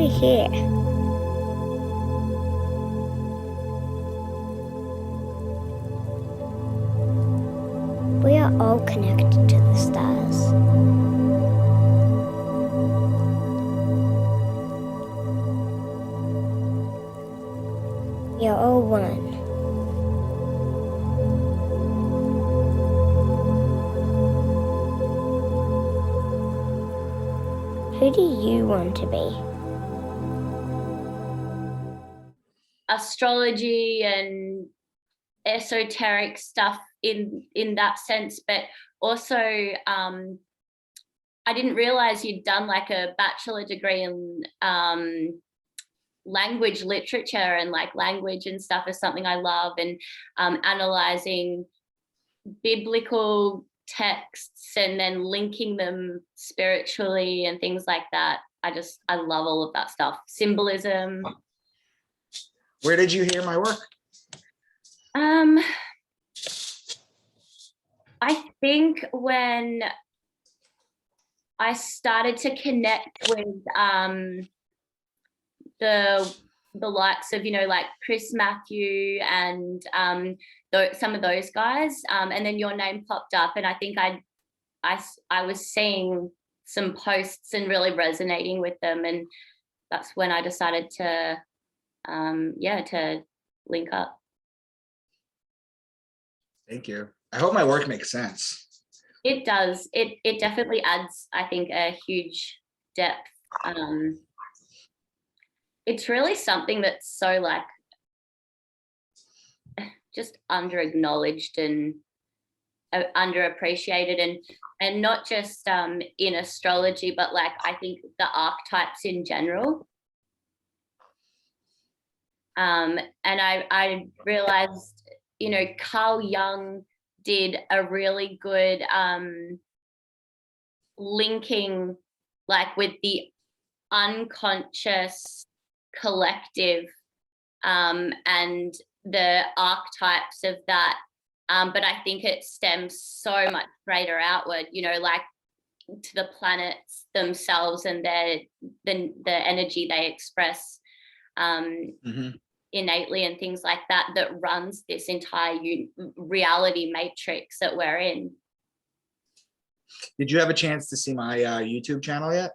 we here? We are all connected to the stars. We are all one. Who do you want to be? Astrology and esoteric stuff in that sense, but also I didn't realize you'd done like a bachelor degree in language literature, and like language and stuff is something I love, and analyzing biblical texts and then linking them spiritually and things like that. I love all of that stuff. Symbolism. Where did you hear my work? I think when I started to connect with the likes of, like Chris Matthew and some of those guys, and then your name popped up, and I think I was seeing some posts and really resonating with them, and that's when I decided to to link up. Thank you. I hope my work makes sense. It does. It definitely adds, I think, a huge depth. It's really something that's so like just under acknowledged and underappreciated, and not just in astrology, but like I think the archetypes in general. And I realized, Carl Jung did a really good linking like with the unconscious collective and the archetypes of that, but I think it stems so much greater outward, like to the planets themselves and the energy they express innately and things like that runs this entire reality matrix that we're in. Did you have a chance to see my YouTube channel yet?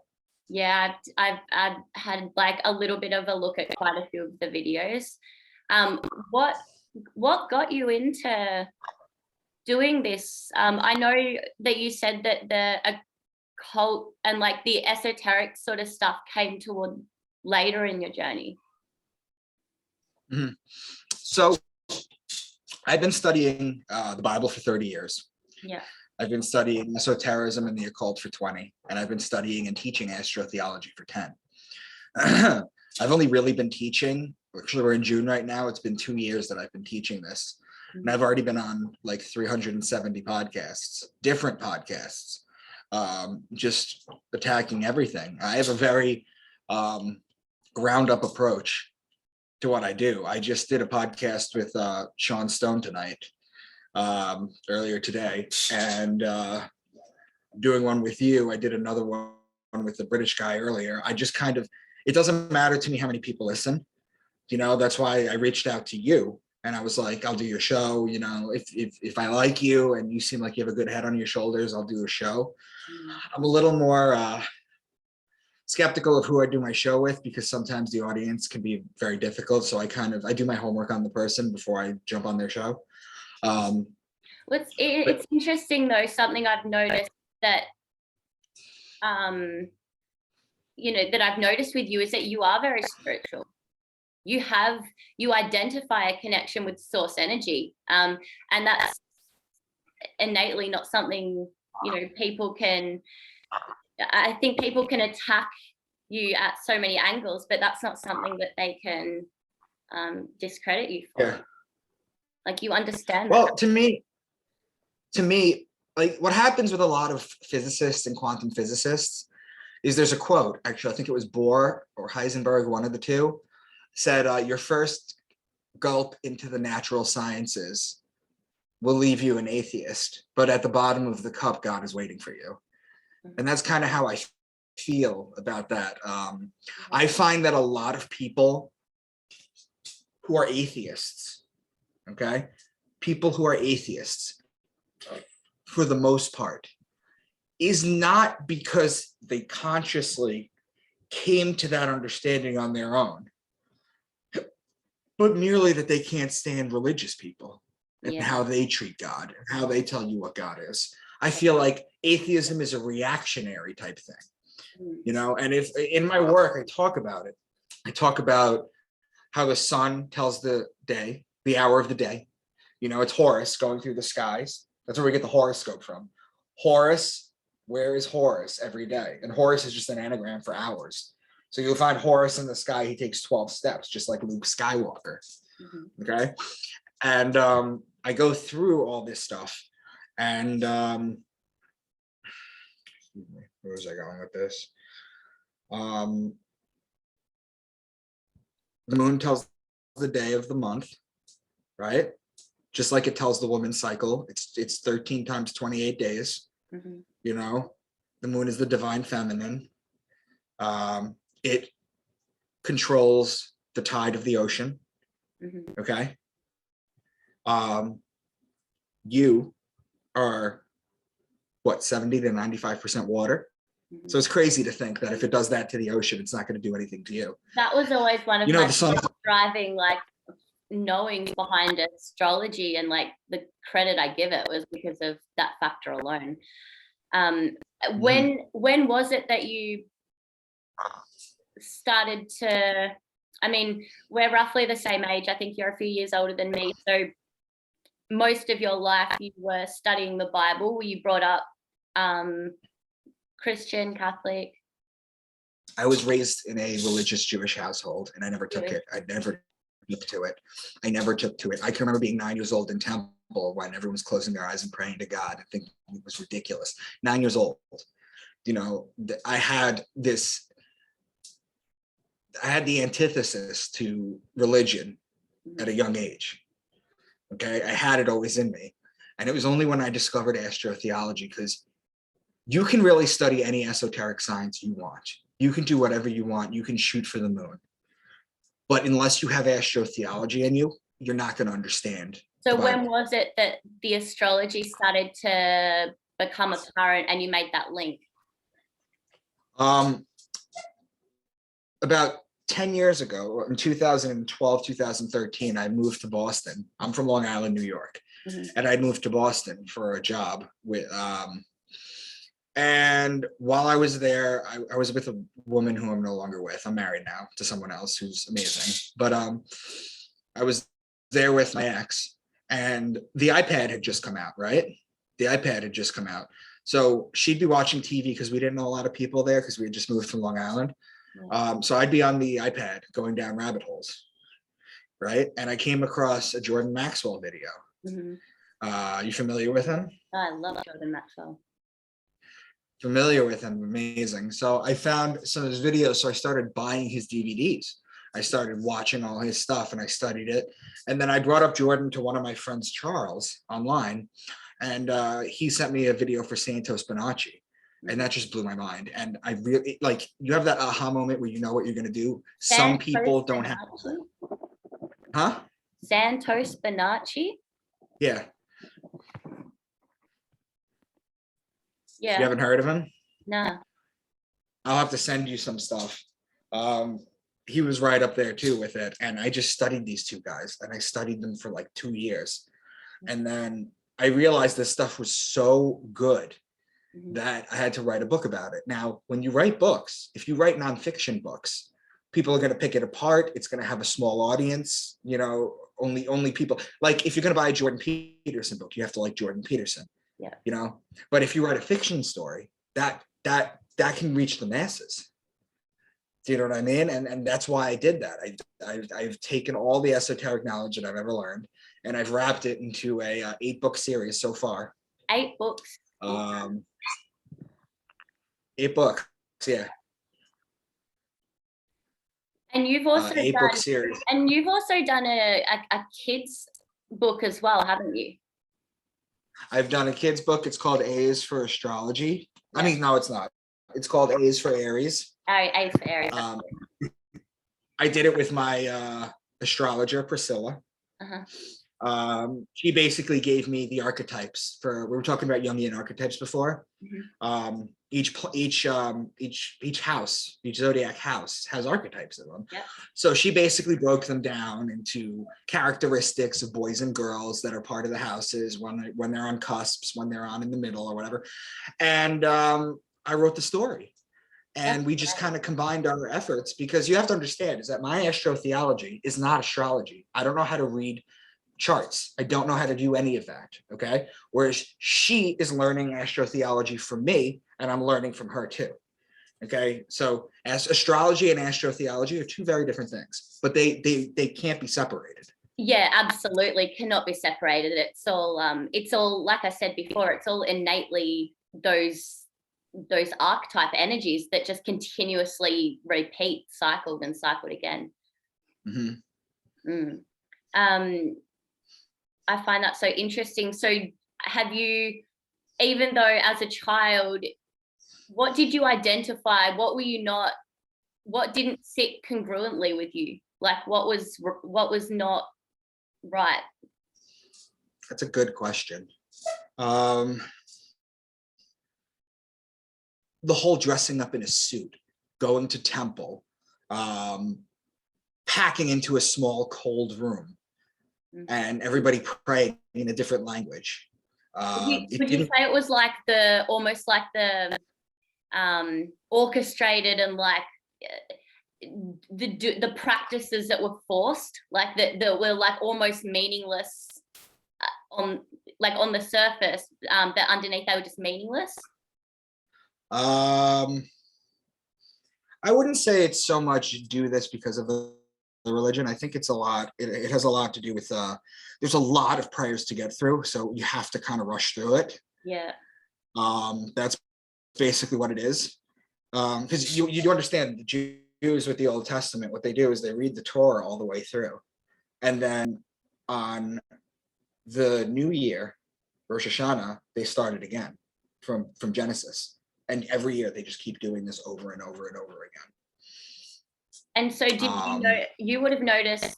Yeah, I've had like a little bit of a look at quite a few of the videos. What got you into doing this? I know that you said that the occult and like the esoteric sort of stuff came toward later in your journey. Mm-hmm. So I've been studying the Bible for 30 years. Yeah. I've been studying esotericism and the occult for 20, and I've been studying and teaching astrotheology for 10. I've only really been teaching, actually we're in June right now, it's been 2 years that I've been teaching this. And I've already been on like 370 podcasts, different podcasts, just attacking everything. I have a very ground up approach to what I do. I just did a podcast with Sean Stone tonight, earlier today, and doing one with you. I did another one with the British guy earlier. I just kind of, it doesn't matter to me how many people listen. That's why I reached out to you and I was like, I'll do your show. If I like you and you seem like you have a good head on your shoulders, I'll do a show. I'm a little more skeptical of who I do my show with, because sometimes the audience can be very difficult. So I do my homework on the person before I jump on their show. It's interesting though, something I've noticed that that I've noticed with you is that you are very spiritual. You identify a connection with source energy, and that's innately not something people can. I think people can attack you at so many angles, but that's not something that they can discredit you for. Yeah. Like you understand. Well, to me, like what happens with a lot of physicists and quantum physicists is there's a quote, actually, I think it was Bohr or Heisenberg, one of the two, said, your first gulp into the natural sciences will leave you an atheist, but at the bottom of the cup, God is waiting for you. And that's kind of how I feel about that. I find that a lot of people who are atheists, okay, people who are atheists, for the most part, is not because they consciously came to that understanding on their own, but merely that they can't stand religious people and how they treat God and how they tell you what God is. I feel like atheism is a reactionary type thing, you know, and if in my work, I talk about it. I talk about how the sun tells the day, the hour of the day. You know, it's Horus going through the skies. That's where we get the horoscope from. Horus, where is Horus every day? And Horus is just an anagram for hours. So you'll find Horus in the sky. He takes 12 steps, just like Luke Skywalker. Okay. And I go through all this stuff. And where was I going with this? The moon tells the day of the month, right? Just like it tells the woman's cycle. It's 13 times 28 days. You know, the moon is the divine feminine. It controls the tide of the ocean. Okay. You are what, 70 to 95% water. So it's crazy to think that if it does that to the ocean, it's not going to do anything to you. That was always one of You know, my the sun, driving, like, knowing behind astrology, and like the credit I give it was because of that factor alone. When was it that you started to, I mean, we're roughly the same age. I think you're a few years older than me. So most of your life you were studying the Bible. Were you brought up Christian, Catholic? I was raised in a religious Jewish household, and I never took it. I never took to it. I never took to it. I can remember being 9 years old in temple when everyone was closing their eyes and praying to God. I think it was ridiculous. 9 years old. You know, I had the antithesis to religion at a young age. Okay, I had it always in me. And it was only when I discovered astrotheology, because you can really study any esoteric science you want. You can do whatever you want. You can shoot for the moon. But unless you have astrotheology in you, you're not going to understand. So when was it that the astrology started to become apparent and you made that link? About 10 years ago, in 2012, 2013, I moved to Boston. I'm from Long Island, New York. And I moved to Boston for a job with, and while I was there, I was with a woman who I'm no longer with. I'm married now to someone else who's amazing. But I was there with my ex, and the iPad had just come out, right? The iPad had just come out. So she'd be watching TV because we didn't know a lot of people there because we had just moved from Long Island. So I'd be on the iPad going down rabbit holes, right? And I came across a Jordan Maxwell video. You familiar with him? I love Jordan Maxwell. Familiar with him, amazing. So I found some of his videos, so I started buying his DVDs. I started watching all his stuff and I studied it. And then I brought up Jordan to one of my friends, Charles, online, and he sent me a video for Santos Bonacci. And that just blew my mind. And I really, like, you have that aha moment where you know what you're going to do. Some people don't have. Huh? Santos Bonacci? Yeah. Yeah. You haven't heard of him? No. I'll have to send you some stuff. He was right up there too with it. And I just studied these two guys, and I studied them for like 2 years. And then I realized this stuff was so good that I had to write a book about it. Now, when you write books, if you write nonfiction books, people are going to pick it apart. It's going to have a small audience, you know, only people. Like if you're going to buy a Jordan Peterson book, you have to like Jordan Peterson. Yeah. You know, but if you write a fiction story, that can reach the masses. Do you know what I mean? And that's why I did that. I've taken all the esoteric knowledge that I've ever learned, and I've wrapped it into a 8-book series so far. 8 books. 8 books, yeah. And you've also 8-book series. And you've also done a kids book as well, haven't you? I've done a kids book. It's called A is for Astrology. I mean, no, it's not. It's called A's for Aries. Oh, A's for Aries. I did it with my astrologer, Priscilla. She basically gave me the archetypes we were talking about Jungian archetypes before. Each house, each zodiac house has archetypes in them. Yep. So she basically broke them down into characteristics of boys and girls that are part of the houses, when they're on cusps, when they're on in the middle or whatever. And I wrote the story. And we just kind of combined our efforts, because you have to understand is that my astrotheology is not astrology. I don't know how to read charts. I don't know how to do any of that. Okay. Whereas she is learning astrotheology from me, and I'm learning from her too. Okay. So as astrology and astrotheology are two very different things, but they can't be separated. Yeah, absolutely. Cannot be separated. It's all, like I said before, it's all innately those archetype energies that just continuously repeat, cycled and cycled again. I find that so interesting. So have you, even though as a child, what did you identify? What didn't sit congruently with you? Like what was not right? That's a good question. The whole dressing up in a suit, going to temple, packing into a small cold room, and everybody praying in a different langue. Would you say it was like almost like the orchestrated and like the practices that were forced, like that were like almost meaningless on the surface, but underneath they were just meaningless? I wouldn't say it's so much do this because of the religion. I think it's a lot. It has a lot to do with there's a lot of prayers to get through, so you have to kind of rush through it. Yeah. That's basically what it is. Because you do understand the Jews with the Old Testament, what they do is they read the Torah all the way through, and then on the New Year, Rosh Hashanah, they start it again from Genesis. And every year they just keep doing this over and over and over again. And so did you know, you would have noticed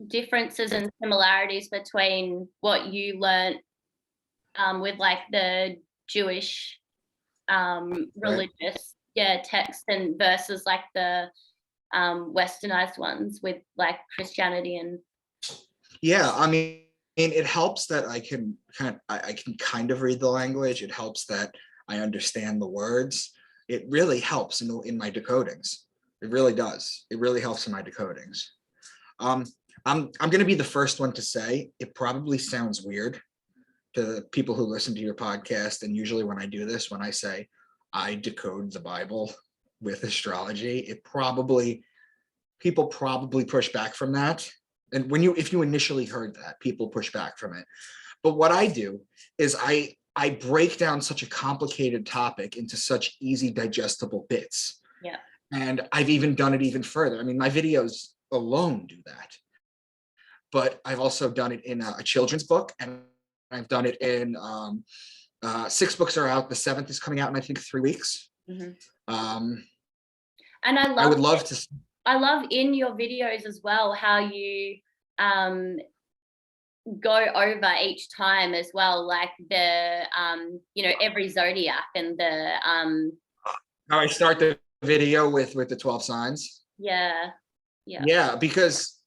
differences and similarities between what you learned with like the Jewish religious text and versus like the westernized ones with like Christianity and... Yeah, I mean it helps that I can kind of read the language. It helps that I understand the words. It really helps in my decodings. It really does. It really helps in my decodings. I'm going to be the first one to say it probably sounds weird to the people who listen to your podcast. And usually when I do this, when I say I decode the Bible with astrology, people probably push back from that. And if you initially heard that, people push back from it. But what I do is I break down such a complicated topic into such easy digestible bits. Yeah. And I've even done it even further. I mean, my videos alone do that. But I've also done it in a children's book, and I've done it in 6 books are out. The 7th is coming out in I think 3 weeks. And I would love to. I love in your videos as well how you go over each time as well, like the every zodiac and the how I start the video with the 12 signs. Yeah. Because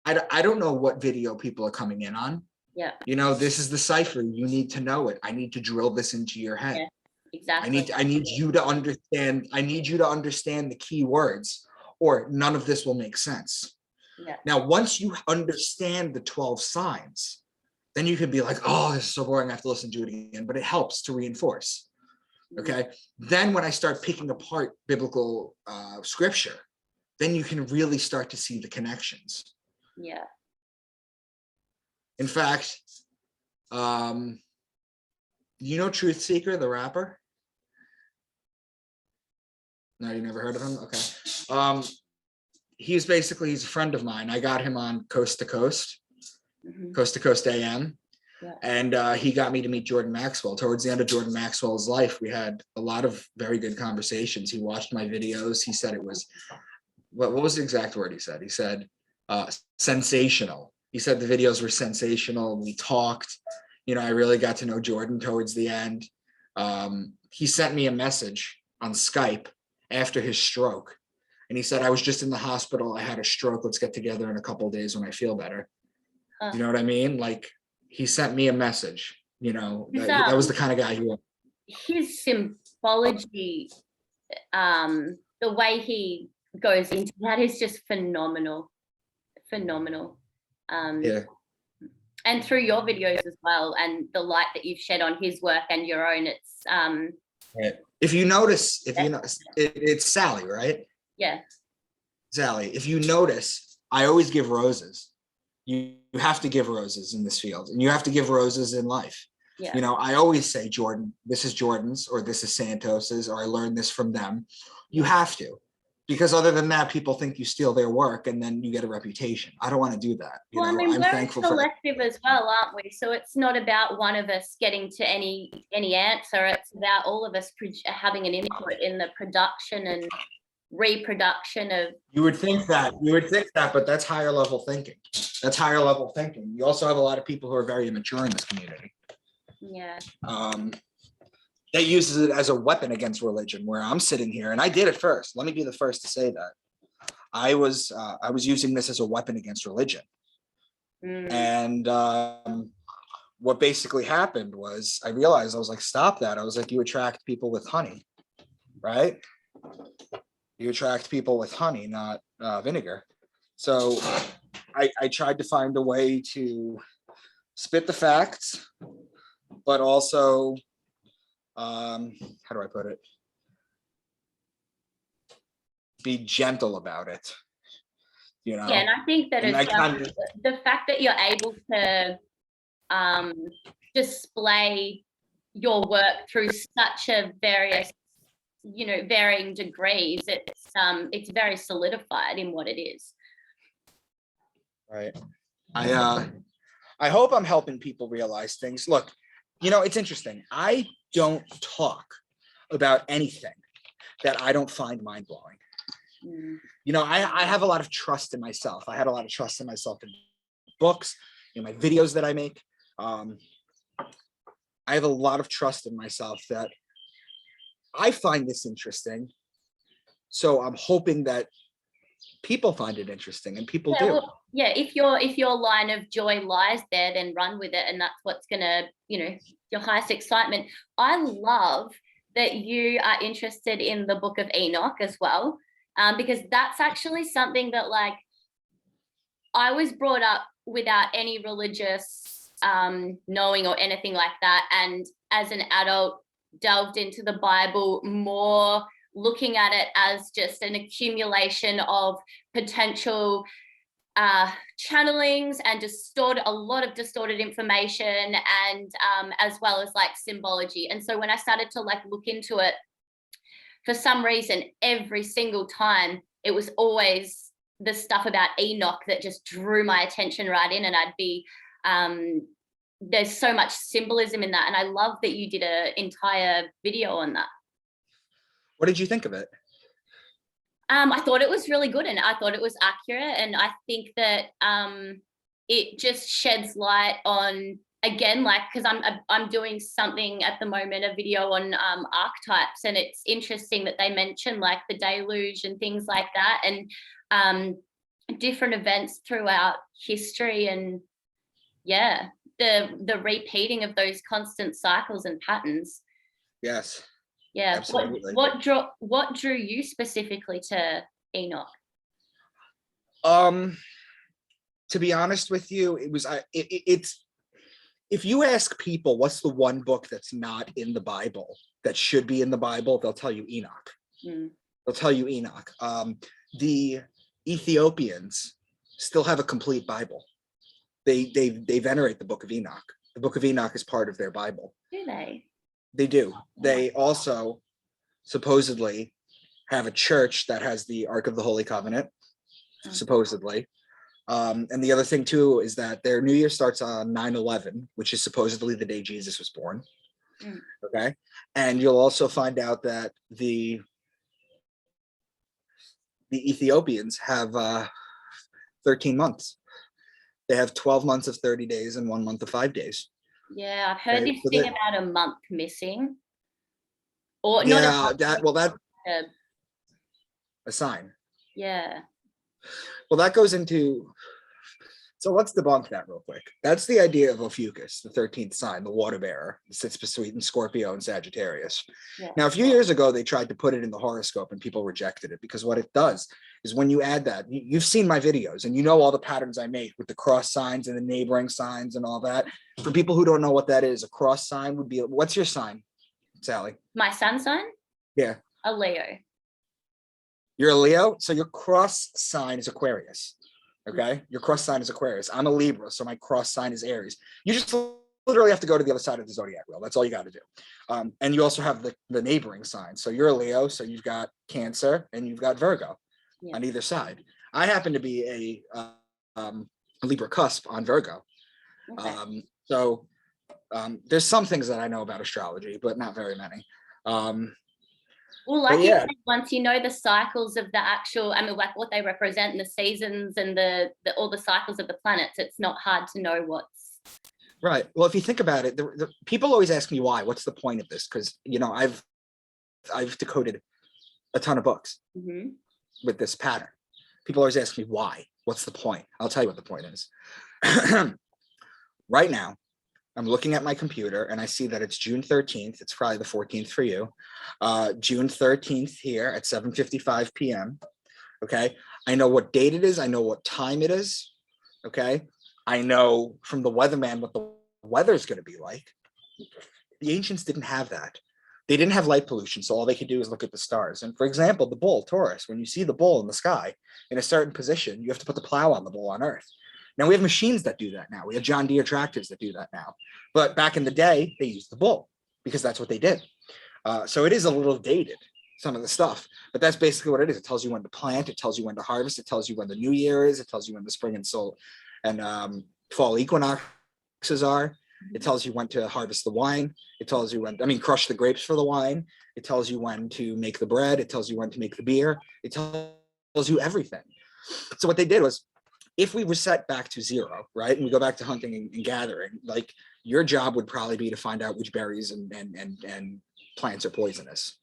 I don't know what video people are coming in on. Yeah. This is the cipher. You need to know it. I need to drill this into your head. Yeah, exactly. I need you to understand. I need you to understand the key words, or none of this will make sense. Yeah. Now, once you understand the 12 signs, then you can be like, oh, this is so boring. I have to listen to it again. But it helps to reinforce. Okay. Then when I start picking apart biblical scripture, then you can really start to see the connections. Yeah. In fact, Truth Seeker, the rapper? No, you never heard of him? Okay. He's a friend of mine. I got him on Coast to Coast AM. Yeah. And he got me to meet Jordan Maxwell. Towards the end of Jordan Maxwell's life, we had a lot of very good conversations. He watched my videos. He said it was, what was the exact word he said? He said, sensational. He said the videos were sensational. We talked. You know, I really got to know Jordan towards the end. He sent me a message on Skype after his stroke. And he said, I was just in the hospital. I had a stroke. Let's get together in a couple of days when I feel better. You know what I mean? Like, he sent me a message, you know, that was the kind of guy he was. His symbology, the way he goes into that is just phenomenal. Yeah. And through your videos as well, and the light that you've shed on his work and your own, it's Right. If you notice, it's Sally, right? Yeah. Sally, if you notice, I always give roses. You have to give roses in this field, and you have to give roses in life. Yeah. You know, I always say, Jordan, this is Jordan's, or this is Santos's, or I learned this from them. You have to, because other than that, people think you steal their work, and then you get a reputation. I don't want to do that. You know, I mean, I'm we're thankful collective as well, aren't we? So it's not about one of us getting to any answer. It's about all of us having an input in the production and reproduction of. You would think that, but that's higher level thinking. That's higher level thinking. You also have a lot of people who are very immature in this community. Yeah. That uses it as a weapon against religion, where I'm sitting here, and I did it first. Let me be the first to say that. I was using this as a weapon against religion. And what basically happened was, I realized, I was like, stop that. I was like, you attract people with honey, right? You attract people with honey, not vinegar. So I tried to find a way to spit the facts, but also, how do I put it? Be gentle about it, you know? Yeah, and I think that it's the fact that you're able to display your work through such a varying degrees, it's very solidified in what it is. Right. I hope I'm helping people realize things. Look, you know, it's interesting. I don't talk about anything that I don't find mind-blowing. You know, I have a lot of trust in myself. I had a lot of trust in myself in books, in my videos that I make. I have a lot of trust in myself that I find this interesting. So I'm hoping that people find it interesting, and people do. Well, yeah, if your line of joy lies there, then run with it, and that's what's gonna, your highest excitement. I love that you are interested in the Book of Enoch as well, because that's actually something that, like, I was brought up without any religious knowing or anything like that, and as an adult delved into the Bible more, looking at it as just an accumulation of potential channelings and a lot of distorted information, and as well as like symbology. And so when I started to like look into it, for some reason, every single time it was always the stuff about Enoch that just drew my attention right in, and I'd be there's so much symbolism in that, and I love that you did an entire video on that. What did you think of it? I thought it was really good, and I thought it was accurate, and I think that it just sheds light on, again, like, because I'm doing something at the moment, a video on archetypes, and it's interesting that they mention like the deluge and things like that, and different events throughout history, and yeah, the repeating of those constant cycles and patterns. Yes. Yeah. Absolutely. What drew you specifically to Enoch? To be honest with you, it's if you ask people what's the one book that's not in the Bible that should be in the Bible, they'll tell you Enoch. They'll tell you Enoch. The Ethiopians still have a complete Bible. They venerate the Book of Enoch. The Book of Enoch is part of their Bible. Do they? They do. They also supposedly have a church that has the Ark of the Holy Covenant, supposedly. And the other thing too is that their New Year starts on 9/11, which is supposedly the day Jesus was born. Okay. And you'll also find out that the Ethiopians have 13 months. They have 12 months of 30 days and 1 month of 5 days. Yeah, I've heard Right, this so thing that- about a month missing. Or not a Yeah, month, that's uh, a sign. yeah. Well, that goes into, so let's debunk that real quick. That's the idea of Ophiuchus, the 13th sign, the water bearer, sits between Scorpio and Sagittarius. Yeah. Now, a few years ago, they tried to put it in the horoscope and people rejected it because what it does is when you add that, you've seen my videos and you know all the patterns I make with the cross signs and the neighboring signs and all that. For people who don't know what that is, a cross sign would be, what's your sign, Sally? My sun sign? Yeah. A Leo. You're a Leo, so your cross sign is Aquarius. Okay, your cross sign is Aquarius. I'm a Libra, so my cross sign is Aries. You just literally have to go to the other side of the zodiac wheel. That's all you got to do. And you also have the neighboring signs. So you're a Leo, so you've got Cancer and you've got Virgo on either side. I happen to be a Libra cusp on Virgo. Okay. So there's some things that I know about astrology, but not very many. Well, like But you yeah. said, once you know the cycles of the actual, I mean, like what they represent and the seasons and the all the cycles of the planets, it's not hard to know what's Right. Well, if you think about it, the people always ask me why. What's the point of this? Because I've decoded a ton of books with this pattern. People always ask me why. What's the point? I'll tell you what the point is. Right now, I'm looking at my computer and I see that it's June 13th. It's probably the 14th for you. June 13th here at 7:55 p.m. Okay. I know what date it is. I know what time it is. Okay. I know from the weatherman what the weather's going to be like. The ancients didn't have that. They didn't have light pollution. So all they could do is look at the stars. And for example, the bull, Taurus, when you see the bull in the sky in a certain position, you have to put the plow on the bull on Earth. Now we have machines that do that now. We have John Deere tractors that do that now. But back in the day, they used the bull because that's what they did. So it is a little dated, some of the stuff, but that's basically what it is. It tells you when to plant. It tells you when to harvest. It tells you when the new year is. It tells you when the spring and fall equinoxes are. It tells you when to harvest the wine. It tells you crush the grapes for the wine. It tells you when to make the bread. It tells you when to make the beer. It tells you everything. So what they did was, if we reset back to zero, right, and we go back to hunting and gathering, like your job would probably be to find out which berries and plants are poisonous,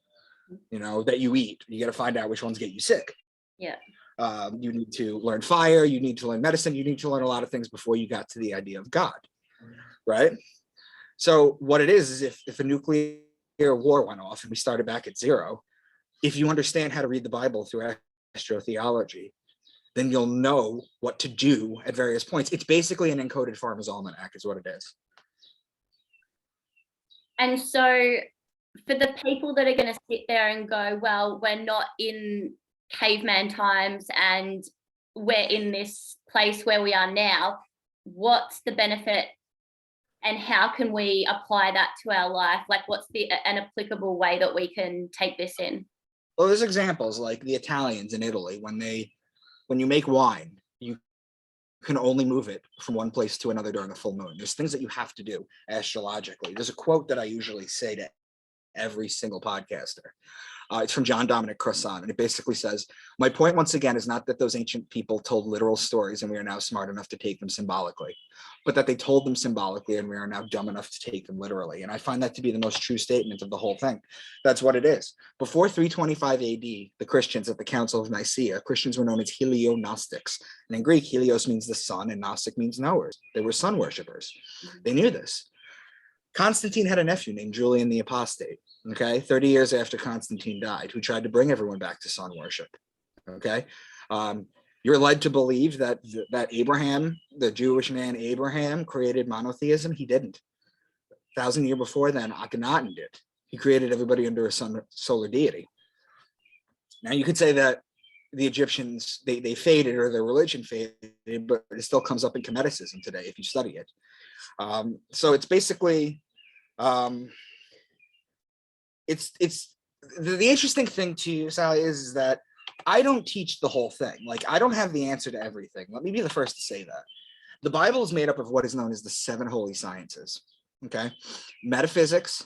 that you eat. You got to find out which ones get you sick. Yeah. You need to learn fire. You need to learn medicine. You need to learn a lot of things before you got to the idea of God, right? So what it is if a nuclear war went off and we started back at zero, if you understand how to read the Bible through astrotheology, then you'll know what to do at various points. It's basically an encoded farmer's almanac is what it is. And so for the people that are going to sit there and go, well, we're not in caveman times and we're in this place where we are now, what's the benefit and how can we apply that to our life? Like what's an applicable way that we can take this in? Well, there's examples like the Italians in Italy, when you make wine, you can only move it from one place to another during a full moon. There's things that you have to do astrologically. There's a quote that I usually say to every single podcaster. It's from John Dominic Crossan, and it basically says, my point once again is not that those ancient people told literal stories and we are now smart enough to take them symbolically, but that they told them symbolically and we are now dumb enough to take them literally. And I find that to be the most true statement of the whole thing. That's what it is. Before 325 AD, the Christians at the Council of Nicaea, Christians were known as Helio-Gnostics. And in Greek, Helios means the sun and Gnostic means knowers. They were sun worshippers. They knew this. Constantine had a nephew named Julian the Apostate, okay, 30 years after Constantine died, who tried to bring everyone back to sun worship, okay? You're led to believe that Abraham, the Jewish man Abraham, created monotheism. He didn't. 1,000 years before then, Akhenaten did. He created everybody under a solar deity. Now, you could say that the Egyptians, they faded or their religion faded, but it still comes up in Kemeticism today if you study it. So it's basically, it's the interesting thing to Sally is that I don't teach the whole thing. Like, I don't have the answer to everything. Let me be the first to say that. The Bible is made up of what is known as the 7 holy sciences, okay? Metaphysics,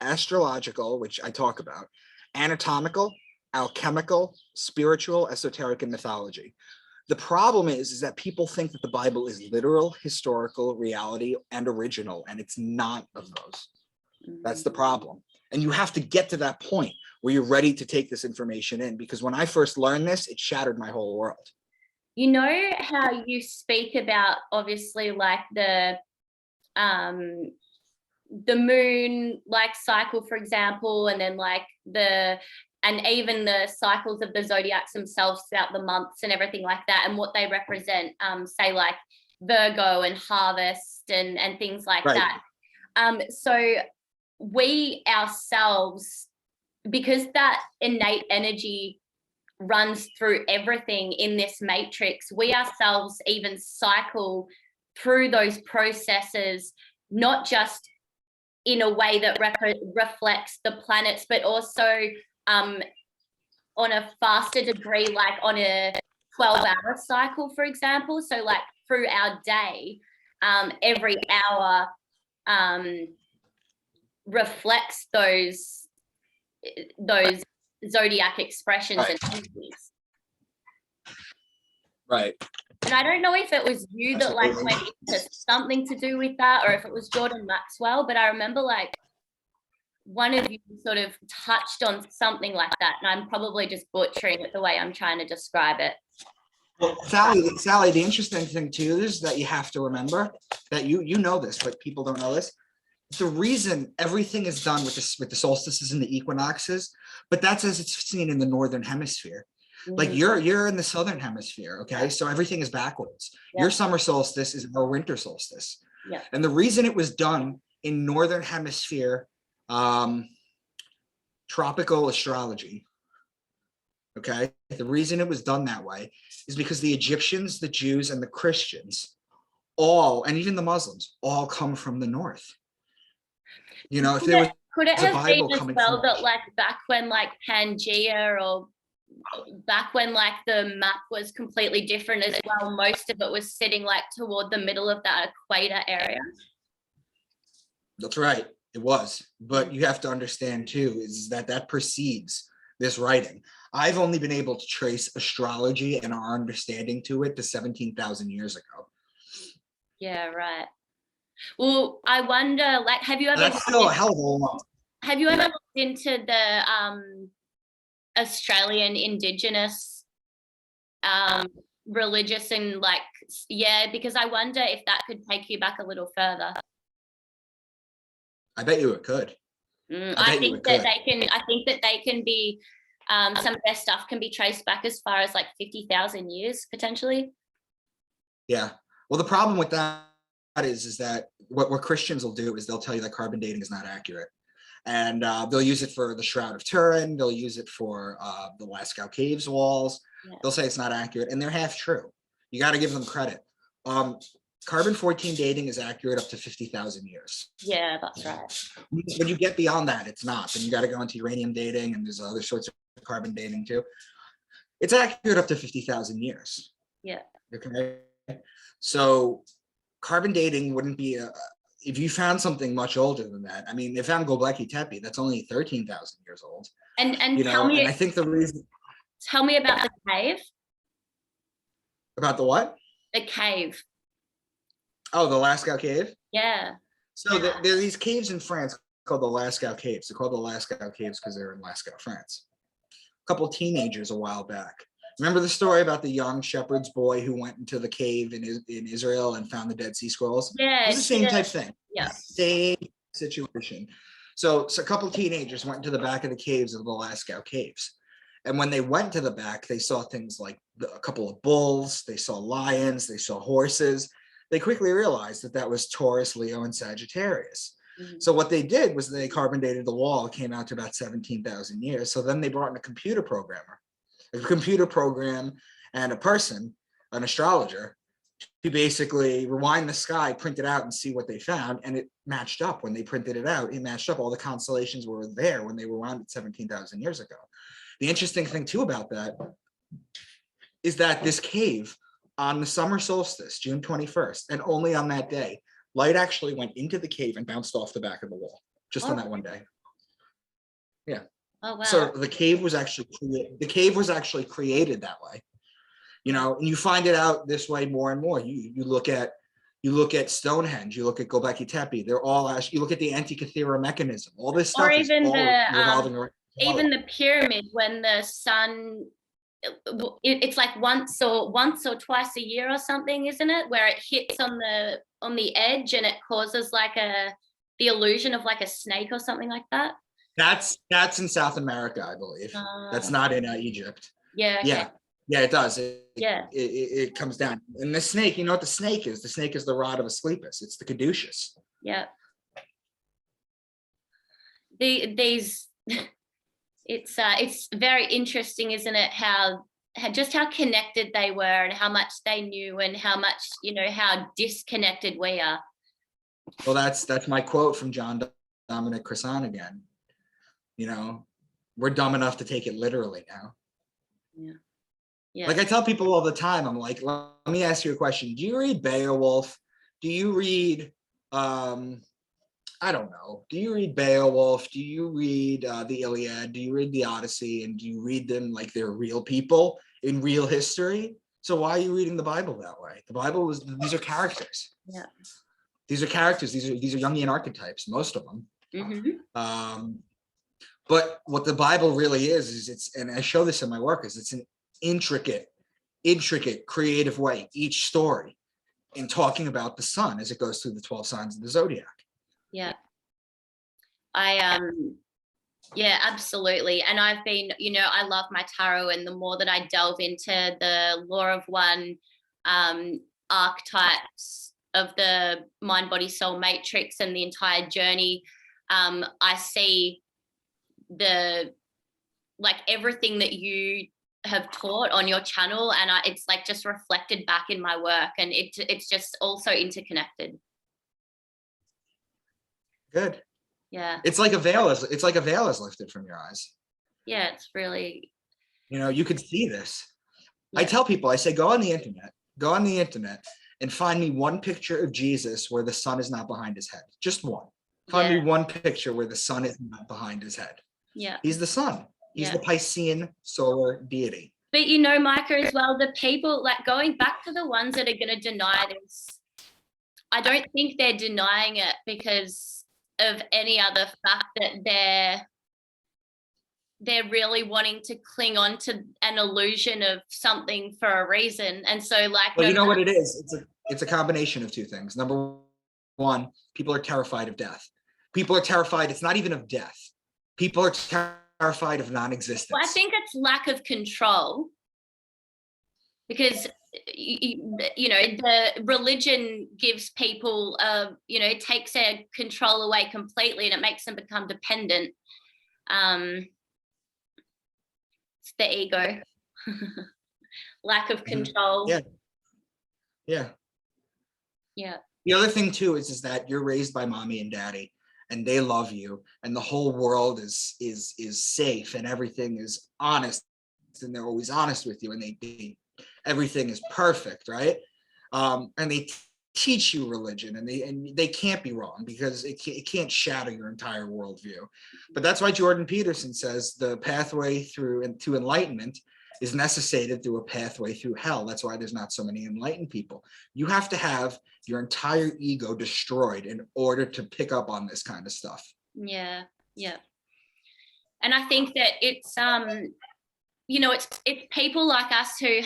astrological, which I talk about, anatomical, alchemical, spiritual, esoteric, and mythology. The problem is that people think that the Bible is literal, historical, reality, and original, and it's not of those. That's the problem. And you have to get to that point where you're ready to take this information in, because when I first learned this, it shattered my whole world. You know how you speak about, obviously, like the moon like cycle, for example, and then like and even the cycles of the zodiacs themselves throughout the months and everything like that, and what they represent, say like Virgo and harvest and things like Right. that. So we ourselves, because that innate energy runs through everything in this matrix, we ourselves even cycle through those processes, not just in a way that reflects the planets, but also on a faster degree, like on a 12-hour cycle, for example. So like through our day, every hour reflects those zodiac expressions Right. and energies. Right. And I don't know if it was you that like went into something to do with that, or if it was Jordan Maxwell, but I remember like one of you sort of touched on something like that, and I'm probably just butchering it the way I'm trying to describe it. Well, Sally, the interesting thing too is that you have to remember that you know this, but people don't know this. The reason everything is done with the solstices and the equinoxes, but that's as it's seen in the northern hemisphere. Like you're in the southern hemisphere, okay? So everything is backwards. Yeah. Your summer solstice is our winter solstice. Yeah. And the reason it was done in northern hemisphere tropical astrology, okay? The reason it was done that way is because the Egyptians, the Jews, and the Christians all, and even the Muslims, all come from the north. You know, if there was could it a have Bible been as coming well from that like back when like Pangea, or back when like the map was completely different as well, most of it was sitting like toward the middle of that equator area? That's right, it was. But you have to understand too, is that precedes this writing. I've only been able to trace astrology and our understanding to it to 17,000 years ago. Yeah, right. Well, I wonder, like, have you ever That's still a hell of a long. have you ever looked into the Australian Indigenous religious and like, yeah, because I wonder if that could take you back a little further. I bet you it could. I think that they can be some of their stuff can be traced back as far as like 50,000 years potentially. Yeah. Well, the problem with that is that what Christians will do is they'll tell you that carbon dating is not accurate. And they'll use it for the Shroud of Turin. They'll use it for the Lascaux Caves walls. Yeah. They'll say it's not accurate, and they're half true. You got to give them credit. Carbon-14 dating is accurate up to 50,000 years. Yeah, that's right. When you get beyond that, it's not. Then you got to go into uranium dating, and there's other sorts of carbon dating too. It's accurate up to 50,000 years. Yeah. Okay. So carbon dating wouldn't be if you found something much older than that. I mean, they found Göbekli Tepe. That's only 13,000 years old. And you know, and I think the reason. Tell me about the cave. About the what? The cave. Oh, the Lascaux Cave? Yeah. So there are these caves in France called the Lascaux Caves. They're called the Lascaux Caves because they're in Lascaux, France. A couple of teenagers a while back. Remember the story about the young shepherd's boy who went into the cave in Israel and found the Dead Sea Scrolls? Yeah. It's the same type thing. Yeah. Same situation. So a couple of teenagers went into the back of the caves of the Lascaux Caves. And when they went to the back, they saw things like a couple of bulls, they saw lions, they saw horses. They quickly realized that was Taurus, Leo, and Sagittarius. Mm-hmm. So what they did was they carbon dated the wall. It came out to about 17,000 years. So then they brought in a computer programmer, a computer program, and a person, an astrologer, to basically rewind the sky, print it out, and see what they found. And it matched up. When they printed it out, it matched up. All the constellations were there when they were around 17,000 years ago. The interesting thing too about that is that this cave on the summer solstice, June 21st, and only on that day, light actually went into the cave and bounced off the back of the wall just on that one day. Yeah. Oh wow. So the cave was actually created that way, you know, and you find it out this way more and more. You look at Stonehenge, you look at Göbekli Tepe, they're all actually, you look at the Antikythera mechanism, all this stuff Or is even all revolving around. even the pyramid, when the sun, it's like once or twice a year or something, isn't it, where it hits on the edge and it causes like the illusion of like a snake or something like that. That's in South America, I believe. That's not in Egypt. Yeah. Okay. Yeah, it does. It comes down. And the snake, you know what the snake is? The snake is the rod of Asclepius. It's the caduceus. Yeah. These it's very interesting, isn't it, how connected they were and how much they knew and how much, you know, how disconnected we are. Well, that's my quote from John Dominic Crossan again. You know, we're dumb enough to take it literally now. Yeah. Like I tell people all the time, I'm like, let me ask you a question. Do you read Beowulf? Do you read, I don't know. Do you read Beowulf? Do you read the Iliad? Do you read the Odyssey? And do you read them like they're real people in real history? So why are you reading the Bible that way? The Bible these are characters. Yeah. These are characters. These are Jungian archetypes, most of them. Mm-hmm. But what the Bible really is it's, and I show this in my work, is it's an intricate, creative way, each story, in talking about the sun as it goes through the 12 signs of the zodiac. Yeah. Yeah, absolutely. And I've been, you know, I love my tarot, and the more that I delve into the Law of One archetypes of the mind, body, soul matrix and the entire journey, I see everything that you have taught on your channel, and it's like just reflected back in my work, and it's just also interconnected. Good. Yeah. It's like a veil is lifted from your eyes. Yeah, it's really, you know, you could see this. Yeah. I tell people, I say, go on the internet and find me one picture of Jesus where the sun is not behind his head. Just one. Find me one picture where the sun is not behind his head. Yeah. He's the sun. He's the Piscean solar deity. But you know, Micah, as well, the people, like, going back to the ones that are going to deny this, I don't think they're denying it because of any other fact that they're really wanting to cling on to an illusion of something for a reason. And so, like, well, you know what it is? It's a combination of two things. Number one, people are terrified of death. People are terrified, it's not even of death. People are terrified of non-existence. Well, I think it's lack of control, because you know, the religion gives people you know, it takes their control away completely and it makes them become dependent. It's the ego. Lack of control. Yeah. The other thing too is that you're raised by mommy and daddy, and they love you, and the whole world is safe, and everything is honest, and they're always honest with you, and they everything is perfect, right? And they teach you religion, and they can't be wrong, because it can't shatter your entire worldview. But that's why Jordan Peterson says the pathway to enlightenment is necessitated through a pathway through hell. That's why there's not so many enlightened people. You have to have your entire ego destroyed in order to pick up on this kind of stuff. Yeah. And I think that it's you know, it's people like us who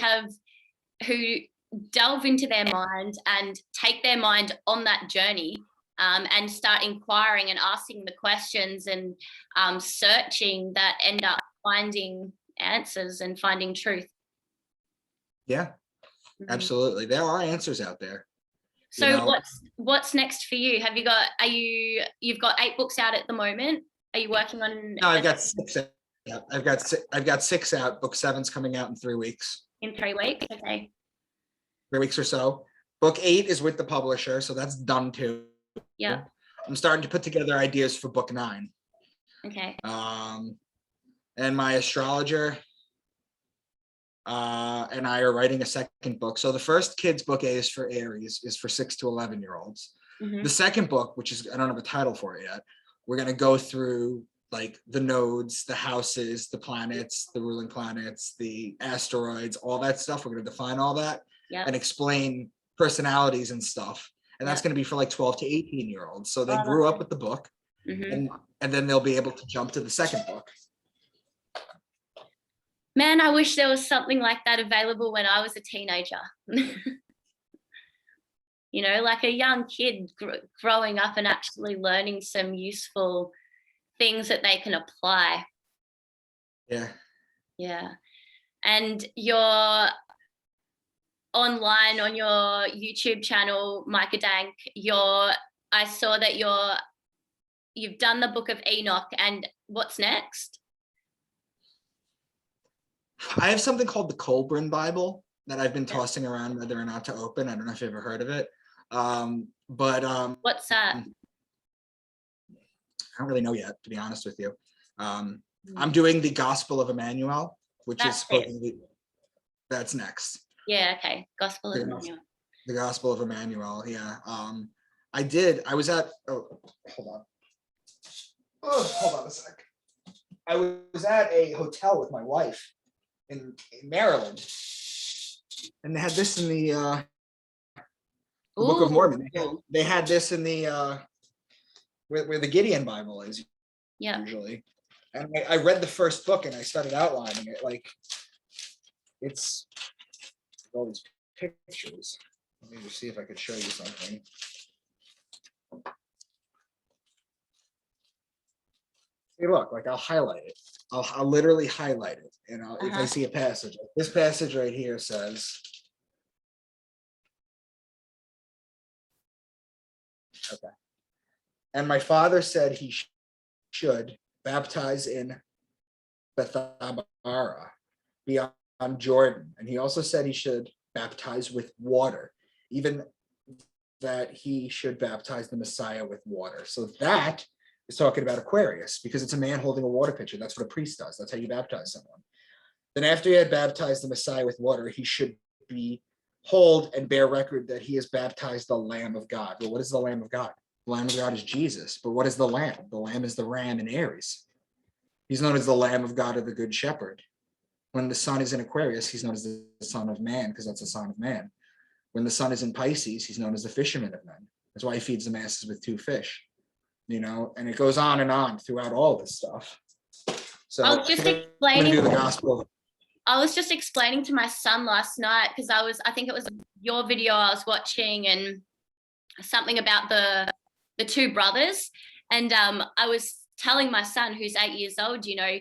delve into their mind and take their mind on that journey, and start inquiring and asking the questions and searching, that end up finding answers and finding truth. Yeah, absolutely. There are answers out there. So, you know, what's next for you? You've got 8 books out at the moment. Are you working on? No, I've got 6. Yeah, I've got 6 out. Book 7's coming out in 3 weeks. In 3 weeks, okay. 3 weeks or so. Book 8 is with the publisher, so that's done too. Yeah. I'm starting to put together ideas for book 9. Okay. and my astrologer and I are writing a second book. So the first kids book is for Aries, is for 6 to 11-year-olds. The second book, which is, I don't have a title for it yet, we're going to go through like the nodes, the houses, the planets, the ruling planets, the asteroids, all that stuff. We're going to define all that and explain personalities and stuff. And that's going to be for like 12 to 18-year-olds. So they grew up with the book, and then they'll be able to jump to the second book. Man, I wish there was something like that available when I was a teenager. You know, like a young kid growing up and actually learning some useful things that they can apply. Yeah. Yeah. And you're online on your YouTube channel, Micah Dank, I saw that you've done the Book of Enoch, and what's next? I have something called the Colburn Bible that I've been tossing around whether or not to open. I don't know if you've ever heard of it. What's that? I don't really know yet, to be honest with you. I'm doing the Gospel of Emmanuel, which is supposed to be, that's next. Yeah, okay. Gospel of Emmanuel. The Gospel of Emmanuel, yeah. I was at, hold on a sec. I was at a hotel with my wife in Maryland, and they had this in the Book of Mormon. They had this in the where the Gideon Bible is usually. And I read the first book and I started outlining it. Like, it's all these pictures. Let me just see if I could show you something. See, look, like I'll highlight it. I'll literally highlight it. And if I see a passage, like this passage right here says, okay. And my father said he should baptize in Bethabara beyond Jordan. And he also said he should baptize with water, even that he should baptize the Messiah with water. So that is talking about Aquarius, because it's a man holding a water pitcher. That's what a priest does. That's how you baptize someone. Then after he had baptized the Messiah with water, he should hold and bear record that he has baptized the Lamb of God. Well, what is the Lamb of God? The Lamb of God is Jesus. But what is the Lamb? The Lamb is the ram in Aries. He's known as the Lamb of God or the Good Shepherd. When the sun is in Aquarius, he's known as the Son of Man, because that's the Son of Man. When the sun is in Pisces, he's known as the Fisherman of Men. That's why he feeds the masses with 2 fish. You know, and it goes on and on throughout all this stuff. So I was just explaining. Do the gospel. I was just explaining to my son last night, because I think it was your video I was watching, and something about the 2 brothers. And I was telling my son, who's 8 years old, you know,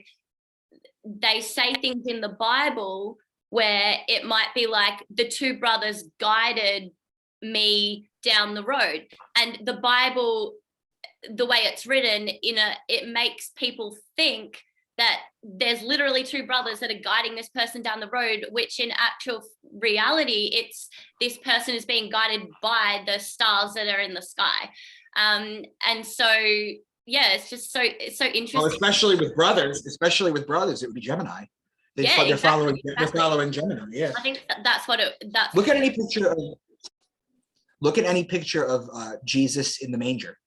they say things in the Bible where it might be like the 2 brothers guided me down the road. And the Bible, the way it's written, it makes people think that there's literally 2 brothers that are guiding this person down the road, which in actual reality, it's this person is being guided by the stars that are in the sky. And so, yeah, it's so interesting. Well, especially with brothers, it would be Gemini. They're following Gemini. Yeah. I think that's what that's. Look at any picture of Jesus in the manger.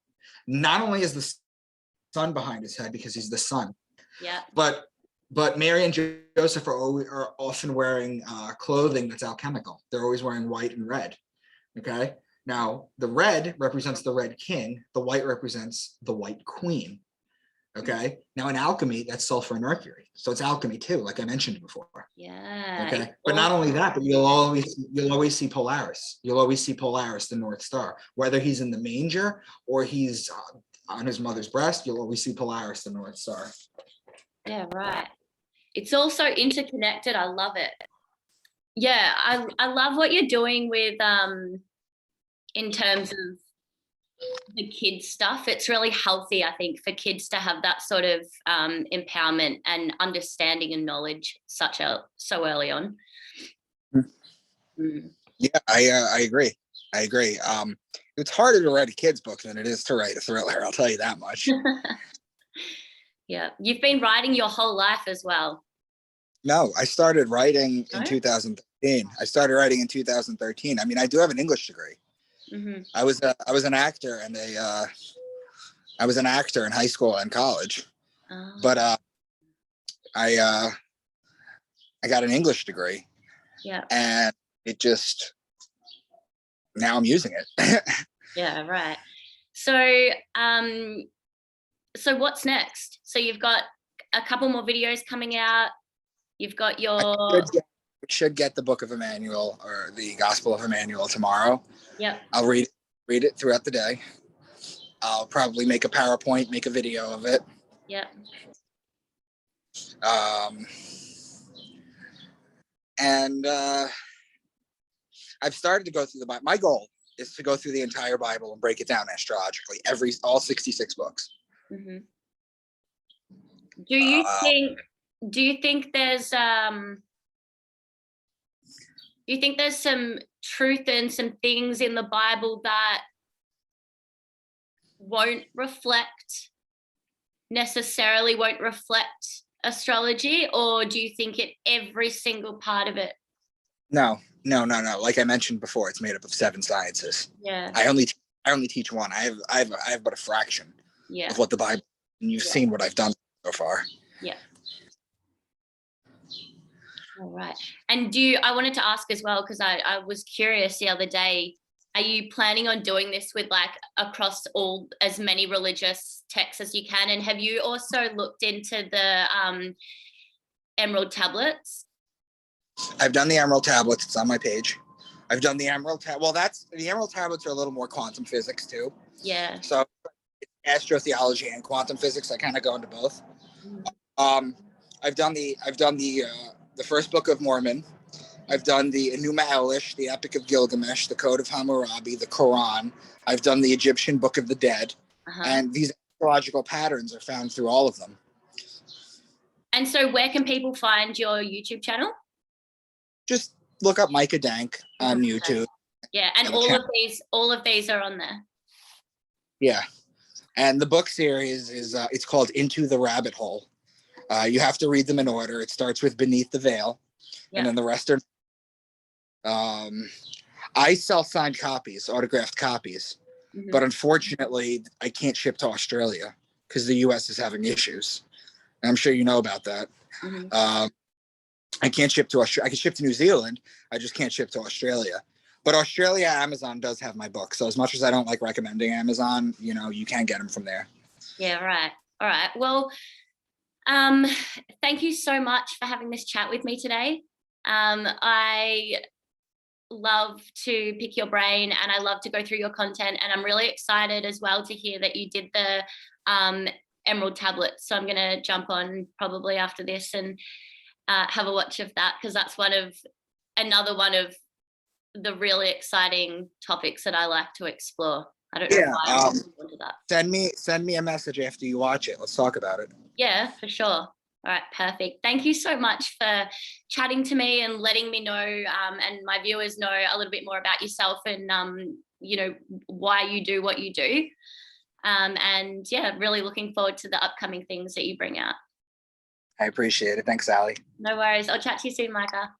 Not only is the sun behind his head because he's the sun. Yeah. But Mary and Joseph are often wearing clothing that's alchemical. They're always wearing white and red. Okay. Now the red represents the red king. The white represents the white queen. Okay. Now in alchemy, that's sulfur and mercury. So it's alchemy too, like I mentioned before. Yeah. Okay. But not only that, but you'll always see Polaris. You'll always see Polaris, the North Star, whether he's in the manger or he's on his mother's breast. You'll always see Polaris, the North Star. Yeah, right. It's all so interconnected. I love it. Yeah, I love what you're doing with in terms of the kids stuff. It's really healthy, I think, for kids to have that sort of empowerment and understanding and knowledge so early on. Yeah, I agree. It's harder to write a kid's book than it is to write a thriller. I'll tell you that much. Yeah. You've been writing your whole life as well. No, I started writing in Oh. 2013. I started writing in 2013. I mean, I do have an English degree. Mm-hmm. I was an actor and I was an actor in high school and college, but I got an English degree. Yeah. And it just, now I'm using it. Yeah, right. So so what's next? So you've got a couple more videos coming out. You've got your I should get the Book of Emmanuel or the Gospel of Emmanuel tomorrow. Yep. I'll read it throughout the day. I'll probably make a PowerPoint, make a video of it. Yep. And I've started to go through the Bible. My goal is to go through the entire Bible and break it down astrologically, all 66 books. Mm-hmm. Do you think there's some truth and some things in the Bible that won't necessarily reflect astrology, or do you think every single part of it? No. Like I mentioned before, it's made up of 7 sciences. Yeah. I only teach one. I have but a fraction of what the Bible, and you've seen what I've done so far. Yeah. All right. And I wanted to ask as well, because I was curious the other day, are you planning on doing this with like across as many religious texts as you can? And have you also looked into the emerald tablets? I've done the emerald tablets. It's on my page. I've done the emerald the emerald tablets are a little more quantum physics too. Yeah. So astrotheology and quantum physics, I kind of go into both. I've done the first Book of Mormon. I've done the Enuma Elish, the Epic of Gilgamesh, the Code of Hammurabi, the Quran. I've done the Egyptian Book of the Dead. And these astrological patterns are found through all of them. And so where can people find your YouTube channel? Just look up Micah Dank on YouTube. Yeah, and all of these are on there. Yeah. And the book series is it's called Into the Rabbit Hole. You have to read them in order. It starts with Beneath the Veil, and then the rest are. I sell signed copies, autographed copies, but unfortunately, I can't ship to Australia because the U.S. is having issues. And I'm sure you know about that. I can't ship to Australia. I can ship to New Zealand. I just can't ship to Australia. But Australia, Amazon does have my book. So as much as I don't like recommending Amazon, you can get them from there. Yeah, right. All right. Well, thank you so much for having this chat with me today. I love to pick your brain and I love to go through your content. And I'm really excited as well to hear that you did the emerald tablets. So I'm going to jump on probably after this and have a watch of that, because that's another one of the really exciting topics that I like to explore. I don't know why I'm into that. Send me a message after you watch it. Let's talk about it. Yeah, for sure. All right, perfect. Thank you so much for chatting to me and letting me know and my viewers know a little bit more about yourself and why you do what you do. And yeah, really looking forward to the upcoming things that you bring out. I appreciate it. Thanks, Sally. No worries. I'll chat to you soon, Micah.